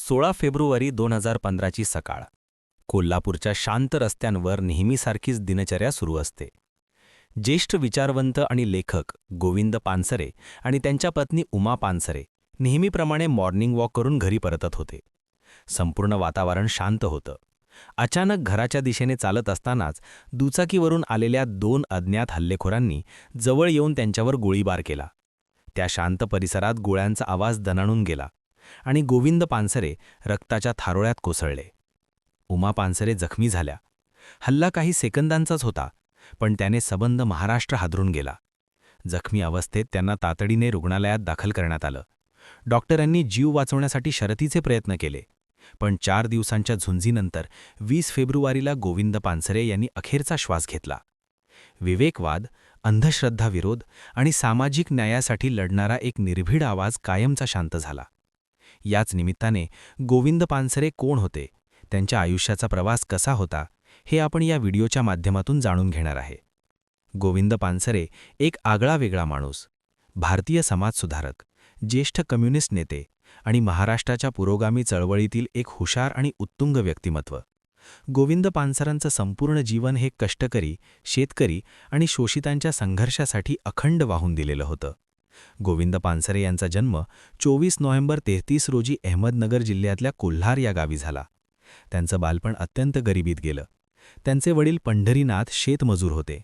16 February 2015ची सकाळ. कोल्हापूरच्या शांत रस्त्यांवर नेहमीसारखीच दिनचर्या सुरू असते. ज्येष्ठ विचारवंत आणि लेखक गोविंद पानसरे आणि त्यांच्या पत्नी उमा पानसरे नेहमीप्रमाणे मॉर्निंग वॉक करून घरी परतत होते. संपूर्ण वातावरण शांत होतं. अचानक घराच्या दिशेने चालत असतानाच दुचाकीवरून आलेल्या 2 अज्ञात हल्लेखोरांनी जवळ येऊन त्यांच्यावर गोळीबार केला. त्या शांत परिसरात गोळ्यांचा आवाज दणाणून गेला आणि गोविंद पानसरे रक्ताच्या थारोळ्यात कोसळले. उमा पानसरे जखमी झाल्या. हल्ला काही सेकंदांचाच होता, पण त्याने सबंध महाराष्ट्र हादरून गेला. जखमी अवस्थेत त्यांना तातडीने रुग्णालयात दाखल करण्यात आलं. डॉक्टरांनी जीव वाचवण्यासाठी शर्थीचे प्रयत्न केले, पण 4 दिवसांच्या झुंजीनंतर 20 फेब्रुवारीला गोविंद पानसरे यांनी अखेरचा श्वास घेतला. विवेकवाद, अंधश्रद्धा विरोध आणि सामाजिक न्यायासाठी लढणारा एक निर्भीड आवाज कायमचा शांत झाला. याच निमित्ताने गोविंद पानसरे कोण होते, त्यांच्या आयुष्याचा प्रवास कसा होता, हे आपण या व्हिडिओच्या माध्यमातून जाणून घेणार आहे. गोविंद पानसरे एक आगळा-वेगळा माणूस, भारतीय समाजसुधारक, ज्येष्ठ कम्युनिस्ट नेते आणि महाराष्ट्राच्या पुरोगामी चळवळीतील एक हुशार आणि उत्तुंग व्यक्तिमत्व. गोविंद पानसरांचं संपूर्ण जीवन हे कष्टकरी, शेतकरी आणि शोषितांच्या संघर्षासाठी अखंड वाहून दिलेलं होतं. गोविंद पानसरे यांचा जन्म 24 नोव्हेंबर 33 रोजी अहमदनगर जिल्ह्यातल्या कोल्हार या गावी झाला. त्यांचं बालपण अत्यंत गरिबीत गेलं. त्यांचे वडील पंढरीनाथ शेतमजूर होते.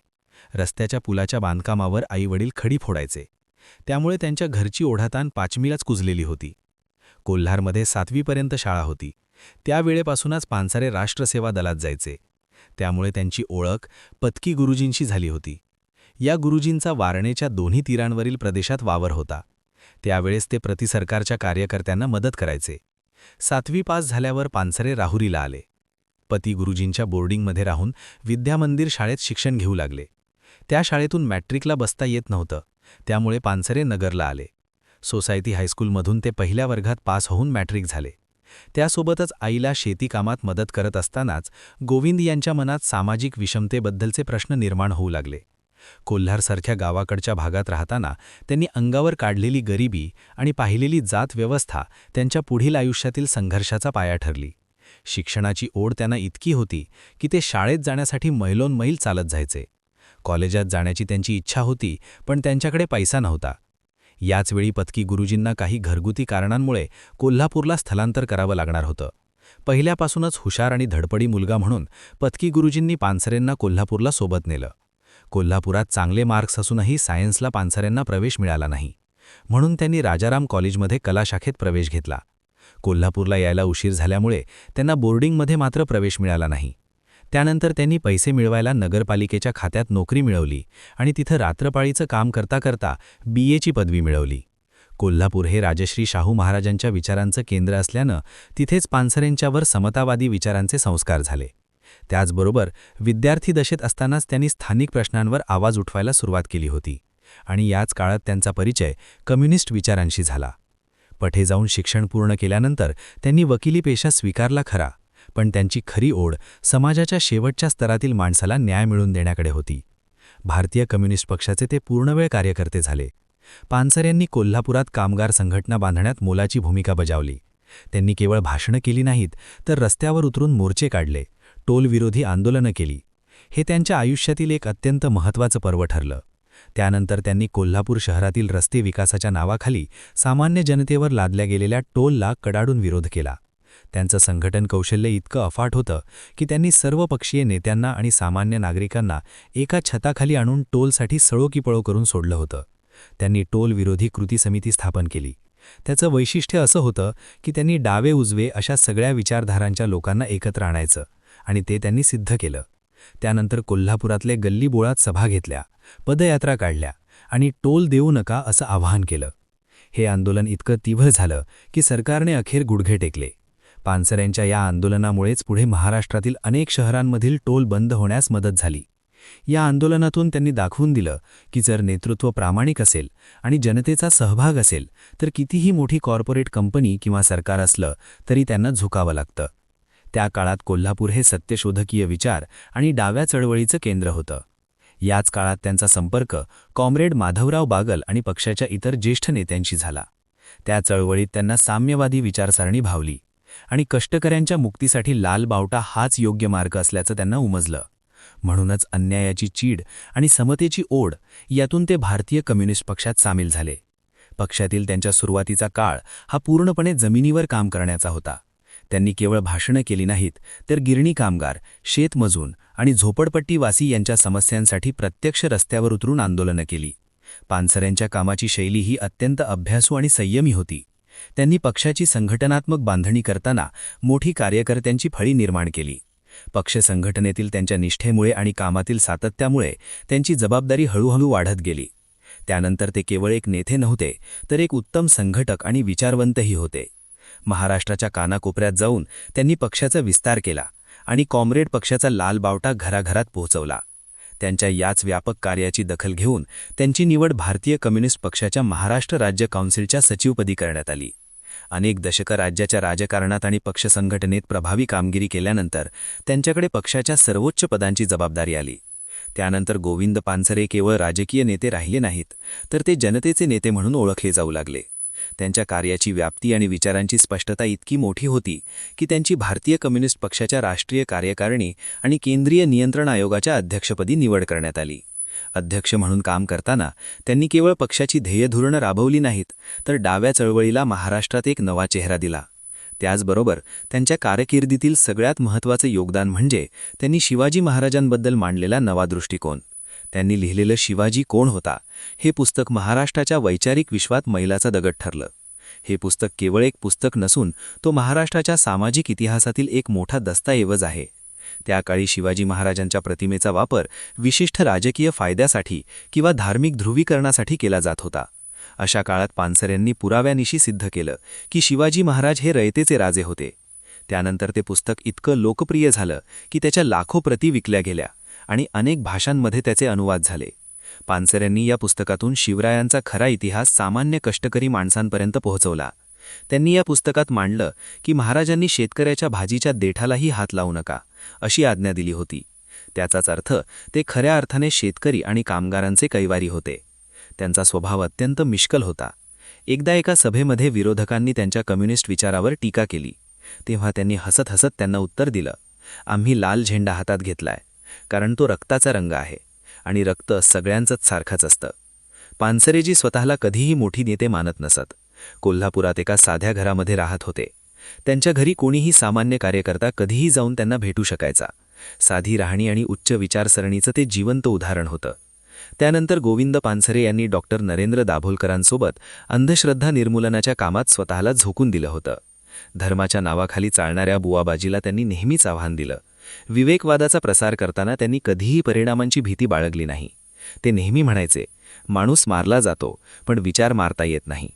रस्त्याच्या पुलाच्या बांधकामावर आई-वडील खडी फोडायचे, त्यामुळे त्यांच्या घरची ओढाताण पाचमीलाच कुजलेली होती. कोल्हारमध्ये 7वीपर्यंत शाळा होती. त्यावेळेपासूनच पानसरे राष्ट्रसेवा दलात जायचे. त्यामुळे त्यांची ओळख पत्की गुरुजींशी झाली होती. या गुरुजींचा वारणेच्या दोन्ही तीरांवरील प्रदेशात वावर होता. त्यावेळेस ते प्रतिसरकारच्या कार्यकर्त्यांना मदत करायचे. 7वी पास झाल्यावर पानसरे राहुरीला आले. पती गुरुजींच्या बोर्डिंगमध्ये राहून विद्यामंदिर शाळेत शिक्षण घेऊ लागले. त्या शाळेतून मॅट्रिकला बसता येत नव्हतं, त्यामुळे पानसरे नगरला आले. सोसायटी हायस्कूलमधून ते पहिल्या वर्गात पास होऊन मॅट्रिक झाले. त्यासोबतच आईला शेतीकामात मदत करत असतानाच गोविंद यांच्या मनात सामाजिक विषमतेबद्दलचे प्रश्न निर्माण होऊ लागले. कोल्हारसारख्या गावाकडच्या भागात राहताना त्यांनी अंगावर काढलेली गरिबी आणि पाहिलेली जात व्यवस्था त्यांच्या पुढील आयुष्यातील संघर्षाचा पाया ठरली. शिक्षणाची ओढ त्यांना इतकी होती की ते शाळेत जाण्यासाठी मैलोनमैल चालत जायचे. कॉलेजात जाण्याची त्यांची इच्छा होती, पण त्यांच्याकडे पैसा नव्हता. याचवेळी पत्की गुरुजींना काही घरगुती कारणांमुळे कोल्हापूरला स्थलांतर करावं लागणार होतं. पहिल्यापासूनच हुशार आणि धडपडी मुलगा म्हणून पत्की गुरुजींनी पानसरेंना कोल्हापूरला सोबत नेलं. कोल्हापुरात चांगले मार्क्स असूनही सायन्सला पानसरेंना प्रवेश मिळाला नाही, म्हणून त्यांनी राजाराम कॉलेजमध्ये कला शाखेत प्रवेश घेतला. कोल्हापूरला यायला उशीर झाल्यामुळे त्यांना बोर्डिंगमध्ये मात्र प्रवेश मिळाला नाही. त्यानंतर त्यांनी पैसे मिळवायला नगरपालिकेच्या खात्यात नोकरी मिळवली आणि तिथं रात्रपाळीचं काम करता करता BAची पदवी मिळवली. कोल्हापूर हे राजश्री शाहू महाराजांच्या विचारांचं केंद्र असल्यानं तिथेच पानसरेंच्यावर समतावादी विचारांचे संस्कार झाले. त्याचबरोबर विद्यार्थी दशेत असतानाच त्यांनी स्थानिक प्रश्नांवर आवाज उठवायला सुरुवात केली होती आणि याच काळात त्यांचा परिचय कम्युनिस्ट विचारांशी झाला. पठे जाऊन शिक्षण पूर्ण केल्यानंतर त्यांनी वकिली पेशा स्वीकारला खरा, पण त्यांची खरी ओढ समाजाच्या शेवटच्या स्तरातील माणसाला न्याय मिळवून देण्याकडे होती. भारतीय कम्युनिस्ट पक्षाचे ते पूर्णवेळ कार्यकर्ते झाले. पानसरेंनी कोल्हापुरात कामगार संघटना बांधण्यात मोलाची भूमिका बजावली. त्यांनी केवळ भाषणं केली नाहीत, तर रस्त्यावर उतरून मोर्चे काढले, टोलविरोधी आंदोलनं केली. हे त्यांच्या आयुष्यातील एक अत्यंत महत्त्वाचं पर्व ठरलं. त्यानंतर त्यांनी कोल्हापूर शहरातील रस्ते विकासाच्या नावाखाली सामान्य जनतेवर लादल्या गेलेल्या टोलला कडाडून विरोध केला. त्यांचं संघटन कौशल्य इतकं अफाट होतं की त्यांनी सर्वपक्षीय नेत्यांना आणि सामान्य नागरिकांना एका छताखाली आणून टोलसाठी सळोकीपळो करून सोडलं होतं. त्यांनी टोल विरोधी कृती समिती स्थापन केली. त्याचं वैशिष्ट्य असं होतं की त्यांनी डावे उजवे अशा सगळ्या विचारधारांच्या लोकांना एकत्र आणायचं, आणि ते त्यांनी सिद्ध केलं. त्यानंतर कोल्हापुरातले गल्लीबोळात सभा घेतल्या, पदयात्रा काढल्या आणि टोल देऊ नका असं आवाहन केलं. हे आंदोलन इतकं तीव्र झालं की सरकारने अखेर गुडघे टेकले. पानसरेंच्या या आंदोलनामुळेच पुढे महाराष्ट्रातील अनेक शहरांमधील टोल बंद होण्यास मदत झाली. या आंदोलनातून त्यांनी दाखवून दिलं की जर नेतृत्व प्रामाणिक असेल आणि जनतेचा सहभाग असेल तर कितीही मोठी कॉर्पोरेट कंपनी किंवा सरकार असलं तरी त्यांना झुकावं लागतं. त्या काळात कोल्हापूर हे सत्यशोधकीय विचार आणि डाव्या चळवळीचं केंद्र होतं. याच काळात त्यांचा संपर्क कॉम्रेड माधवराव बागल आणि पक्षाच्या इतर ज्येष्ठ नेत्यांशी झाला. त्या चळवळीत त्यांना साम्यवादी विचारसरणी भावली. आणि कष्टकऱ्यांच्या मुक्तीसाठी लाल बावटा हाच योग्य मार्ग असल्याचं त्यांना उमजलं. म्हणूनच अन्यायाची चीड आणि समतेची ओढ यातून ते भारतीय कम्युनिस्ट पक्षात सामील झाले. पक्षातील त्यांच्या सुरुवातीचा काळ हा पूर्णपणे जमिनीवर काम करण्याचा होता. त्यांनी केवळ भाषणं केली नाहीत, तर गिरणी कामगार, शेतमजूर आणि झोपडपट्टीवासी यांच्या समस्यांसाठी प्रत्यक्ष रस्त्यावर उतरून आंदोलनं केली. पानसरेंच्या कामाची शैली ही अत्यंत अभ्यासू आणि संयमी होती. त्यांनी पक्षाची संघटनात्मक बांधणी करताना मोठी कार्यकर्त्यांची फळी निर्माण केली. पक्ष संघटनेतील त्यांच्या निष्ठेमुळे आणि कामातील सातत्यामुळे त्यांची जबाबदारी हळूहळू वाढत गेली. त्यानंतर ते केवळ एक नेते नव्हते, तर एक उत्तम संघटक आणि विचारवंतही होते. महाराष्ट्राच्या कानाकोपऱ्यात जाऊन त्यांनी पक्षाचा विस्तार केला आणि कॉम्रेड पक्षाचा लाल बावटा घराघरात पोहोचवला. त्यांच्या याच व्यापक कार्याची दखल घेऊन त्यांची निवड भारतीय कम्युनिस्ट पक्षाच्या महाराष्ट्र राज्य काउन्सिलच्या सचिवपदी करण्यात आली. अनेक दशकं राज्याच्या राजकारणात आणि पक्ष संघटनेत प्रभावी कामगिरी केल्यानंतर त्यांच्याकडे पक्षाच्या सर्वोच्च पदांची जबाबदारी आली. त्यानंतर गोविंद पानसरे केवळ राजकीय नेते राहिले नाहीत, तर ते जनतेचे नेते म्हणून ओळखले जाऊ लागले. त्यांच्या कार्याची व्याप्ती आणि विचारांची स्पष्टता इतकी मोठी होती की त्यांची भारतीय कम्युनिस्ट पक्षाच्या राष्ट्रीय कार्यकारिणी आणि केंद्रीय नियंत्रण आयोगाच्या अध्यक्षपदी निवड करण्यात आली. अध्यक्ष म्हणून काम करताना त्यांनी केवळ पक्षाची ध्येयधोरणं राबवली नाहीत, तर डाव्या चळवळीला महाराष्ट्रात एक नवा चेहरा दिला. त्याचबरोबर त्यांच्या कारकिर्दीतील सगळ्यात महत्त्वाचं योगदान म्हणजे त्यांनी शिवाजी महाराजांबद्दल मांडलेला नवा दृष्टिकोन. त्यांनी लिहिलेलं शिवाजी कोण होता हे पुस्तक महाराष्ट्राच्या वैचारिक विश्वात मैलाचा दगड ठरलं. हे पुस्तक केवळ एक पुस्तक नसून तो महाराष्ट्राच्या सामाजिक इतिहासातील एक मोठा दस्तऐवज आहे. त्या काळी शिवाजी महाराजांच्या प्रतिमेचा वापर विशिष्ट राजकीय फायद्यासाठी किंवा धार्मिक ध्रुवीकरणासाठी केला जात होता. अशा काळात पानसरेंनी पुराव्यानिशी सिद्ध केलं की शिवाजी महाराज हे रयतेचे राजे होते. त्यानंतर ते पुस्तक इतकं लोकप्रिय झालं की त्याच्या लाखो प्रती विकल्या गेल्या आणि अनेक भाषांमध्ये त्याचे अनुवाद झाले. पानसरेंनी या पुस्तकातून शिवरायांचा खरा इतिहास सामान्य कष्टकरी माणसांपर्यंत पोहोचवला. त्यांनी या पुस्तकात मांडलं की महाराजांनी शेतकऱ्याच्या भाजीच्या देठालाही हात लावू नका अशी आज्ञा दिली होती. त्याचाच अर्थ ते खऱ्या अर्थाने शेतकरी आणि कामगारांचे कैवारी होते. त्यांचा स्वभाव अत्यंत मिश्कल होता. एकदा एका सभेमध्ये विरोधकांनी त्यांच्या कम्युनिस्ट विचारावर टीका केली. तेव्हा त्यांनी हसत हसत त्यांना उत्तर दिलं, आम्ही लाल झेंडा हातात घेतलाय कारण तो रक्ताचा रंग आहे आणि रक्त सगळ्यांचंच सारखंच असतं. पानसरेजी स्वतःला कधीही मोठी नेते मानत नसत. कोल्हापुरात एका साध्या घरामध्ये राहत होते. त्यांच्या घरी कोणीही सामान्य कार्यकर्ता कधीही जाऊन त्यांना भेटू शकायचा. साधी राहणी आणि उच्च विचारसरणीचं ते जिवंत उदाहरण होतं. त्यानंतर गोविंद पानसरे यांनी डॉक्टर नरेंद्र दाभोलकरांसोबत अंधश्रद्धा निर्मूलनाच्या कामात स्वतःला झोकून दिलं होतं. धर्माच्या नावाखाली चालणाऱ्या बुवाबाजीला त्यांनी नेहमीच आव्हान दिलं. विवेकवादाचा प्रसार करताना त्यांनी कधीही परिणामांची भीती बाळगली नाही. ते नेहमी म्हणायचे, माणूस मारला जातो पण विचार मारता येत नाही.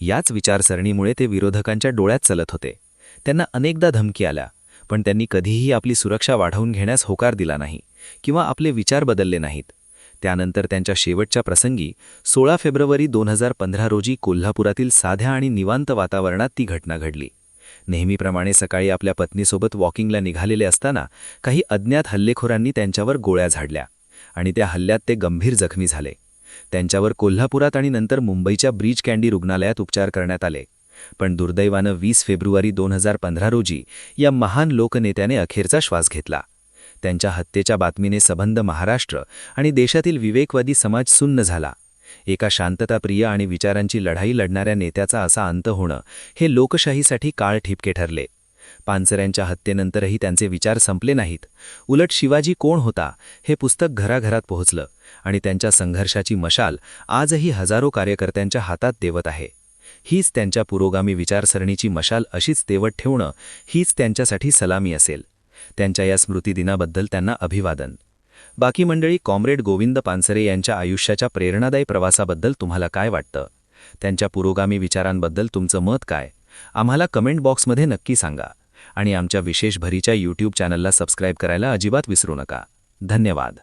याच विचारसरणीमुळे ते विरोधकांच्या डोळ्यात चलत होते. त्यांना अनेकदा धमकी आल्या, पण त्यांनी कधीही आपली सुरक्षा वाढवून घेण्यास होकार दिला नाही किंवा आपले विचार बदलले नाहीत. त्यानंतर त्यांच्या शेवटच्या प्रसंगी 16 फेब्रुवारी 2015 रोजी कोल्हापुरातील साध्या आणि निवांत वातावरणात ती घटना घडली. नेहमीप्रमाणे सकाळी आपल्या पत्नीसोबत वॉकिंगला निघालेले असताना काही अज्ञात हल्लेखोरांनी त्यांच्यावर गोळ्या झाडल्या आणि त्या हल्ल्यात ते गंभीर जखमी झाले. त्यांच्यावर कोल्हापुरात आणि नंतर मुंबईच्या ब्रीच कँडी रुग्णालयात उपचार करण्यात आले. पण दुर्दैवानं 20 फेब्रुवारी 2015 रोजी या महान लोकनेत्याने अखेरचा श्वास घेतला. त्यांच्या हत्येच्या बातमीने सबंध महाराष्ट्र आणि देशातील विवेकवादी समाज सुन्न झाला. एका शांतताप्रिय आणि विचारांची लढाई लढणाऱ्या नेत्याचा असा अंत होणं हे लोकशाहीसाठी काळ ठिपके ठरले. पानसरेंच्या हत्येनंतरही त्यांचे विचार संपले नाहीत. उलट शिवाजी कोण होता हे पुस्तक घराघरात पोहोचलं आणि त्यांच्या संघर्षाची मशाल आजही हजारो कार्यकर्त्यांच्या हातात देवत आहे. हीच त्यांच्या पुरोगामी विचारसरणीची मशाल अशीच तेवत ठेवणं हीच त्यांच्यासाठी सलामी असेल. त्यांच्या या स्मृतिदिनाबद्दल त्यांना अभिवादन. बाकी मंडळी, कॉम्रेड गोविंद पानसरे यांच्या आयुष्याच्या प्रेरणादायी प्रवासाबद्दल तुम्हाला काय वाटतं? त्यांच्या पुरोगामी विचारांबद्दल तुमचं मत काय? आम्हाला कमेंट बॉक्समध्ये नक्की सांगा आणि आमच्या विशेष भरीच्या YouTube चॅनलला सबस्क्राईब करायला अजिबात विसरू नका. धन्यवाद.